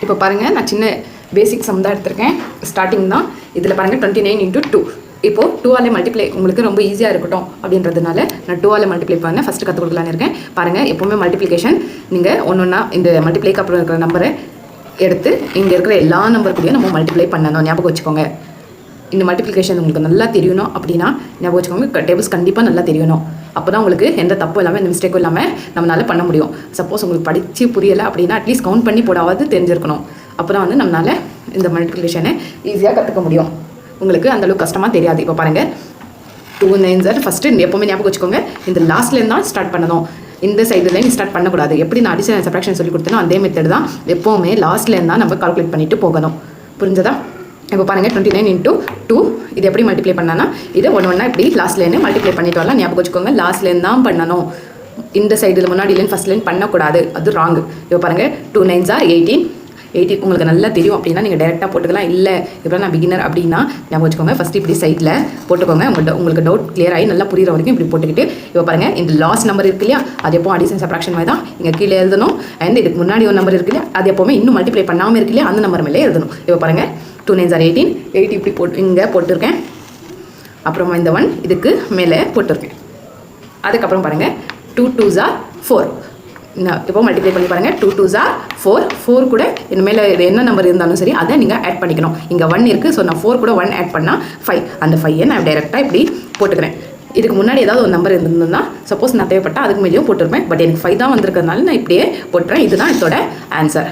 இப்போ பாருங்கள், நான் சின்ன பேசிக் சம் தான் எடுத்திருக்கேன். ஸ்டார்டிங் தான். இதில் பாருங்கள் 29 × 2. இப்போது 2ஆல் மல்டிப்ளை உங்களுக்கு ரொம்ப ஈஸியாக இருக்கட்டும் அப்படின்றதுனால நான் 2ஆல் மல்டிப்ளை பண்ண ஃபஸ்ட்டு கற்றுக் கொடுக்கலான்னு இருக்கேன். பாருங்கள், எப்போவுமே மல்டிப்ளிகேஷன் நீங்கள் ஒன்றா இந்த மல்டிப்ளைக்கு அப்புறம் இருக்கிற நம்பரை எடுத்து இங்கே இருக்கிற எல்லா நம்பருக்குள்ளேயும் நம்ம மல்டிப்ளை பண்ணணும். ஞாபகம் வச்சுக்கோங்க. இந்த மல்டிப்ளிகேஷன் உங்களுக்கு நல்லா தெரியணும் அப்படின்னா ஞாபகம் வச்சுக்கோங்க, டேபிள்ஸ் கண்டிப்பாக நல்லா தெரியணும். அப்போ தான் உங்களுக்கு எந்த தப்பும் இல்லாமல் எந்த மிஸ்டேக்கும் இல்லாமல் நம்மளால் பண்ண முடியும். சப்போஸ் உங்களுக்கு படித்து புரியலை அப்படின்னா அட்லீஸ்ட் கவுண்ட் பண்ணி போடாவது தெரிஞ்சிருக்கணும். அப்போ தான் வந்து நம்மளால் இந்த மல்டிப்ளிகேஷனை ஈஸியாக கற்றுக்க முடியும். உங்களுக்கு அந்தளவுக்கு கஷ்டமாக தெரியாது. இப்போ பாருங்கள், 2 9s ஃபஸ்ட்டு எப்போவுமே ஞாபகம் வச்சுக்கோங்க, இந்த லாஸ்ட்லேருந்து தான் ஸ்டார்ட் பண்ணணும். இந்த சைடுலேருந்து ஸ்டார்ட் பண்ணக்கூடாது. எப்படி நான் அடிஷன் சப்ராக்ஷன் சொல்லி கொடுத்தனோ அதே மெத்தட் தான் எப்போவுமே லாஸ்ட்லேருந்து தான் நம்ம கால்குலேட் பண்ணிட்டு போகணும். புரிஞ்சதா? இப்போ பாருங்கள், 29 × 2 இது எப்படி மல்டிப்ளை பண்ணானா இது ஒன்று இப்படி லாஸ்ட்லேருந்து மல்டிப்ளை பண்ணிட்டு வரலாம். ஞாபகம் வச்சுக்கோங்க, லாஸ்ட்லேருந்து தான் பண்ணணும். இந்த சைடில் முன்னாடிலேருந்து ஃபஸ்ட்லேருந்து பண்ணக்கூடாது, அது ராங்கு. இப்போ பாருங்கள், 2 9s 18 உங்களுக்கு நல்லா தெரியும் அப்படின்னா நீங்கள் டேரெக்டாக போட்டுக்கலாம். இல்லை இப்போ நான் பிகினர் அப்படின்னா ஞாபகம் வச்சுக்கோங்க, ஃபஸ்ட்டு இப்படி சைடில் போட்டுக்கோங்க. உங்களுக்கு டவுட் கிளியர் ஆகி நல்லா புரிகிற வரைக்கும் இப்படி போட்டுக்கிட்டு இப்போ பாருங்கள், இந்த லாஸ்ட் நம்பர் இருக்கு இல்லையா, அது எப்போ அடிஷன் சப்ராக்ஷன் மாதிரி தான் இங்கே கீழே எழுதணும். அண்ட் இதுக்கு முன்னாடி ஒரு நம்பர் இருக்கு இல்லையா, அது எப்போவுமே இன்னும் மல்டிப்ளை பண்ணாமல் இருக்கு இல்லையா, அந்த நம்பர் மேலே எழுதணும். இப்போ பாருங்கள், 2 9s 18 இப்படி போட்டு இங்கே போட்டிருக்கேன். அப்புறமா இந்த 1 இதுக்கு மேலே போட்டிருக்கேன். அதுக்கப்புறம் பாருங்கள், 2 2s 4 இப்போ மல்டிப்ளை பண்ணி பாருங்கள். 2 2s 4 கூட இந்த மேலே என்ன நம்பர் இருந்தாலும் சரி அதை நீங்கள் ஆட் பண்ணிக்கணும். இங்கே 1 இருக்குது, ஸோ நான் 4 கூட 1 ஆட் பண்ணால் 5. அந்த 5 நான் டைரெக்டாக இப்படி போட்டுக்கிறேன். இதுக்கு முன்னாடி ஏதாவது ஒரு நம்பர் இருந்திருந்ததுன்னா சப்போஸ் நான் தேவைப்பட்டால் அதுக்கு மேலேயும் போட்டிருப்பேன். பட் எனக்கு 5 தான் வந்திருக்கிறதுனால நான் இப்படியே போட்டுறேன். இதுதான் இதோட ஆன்சர்.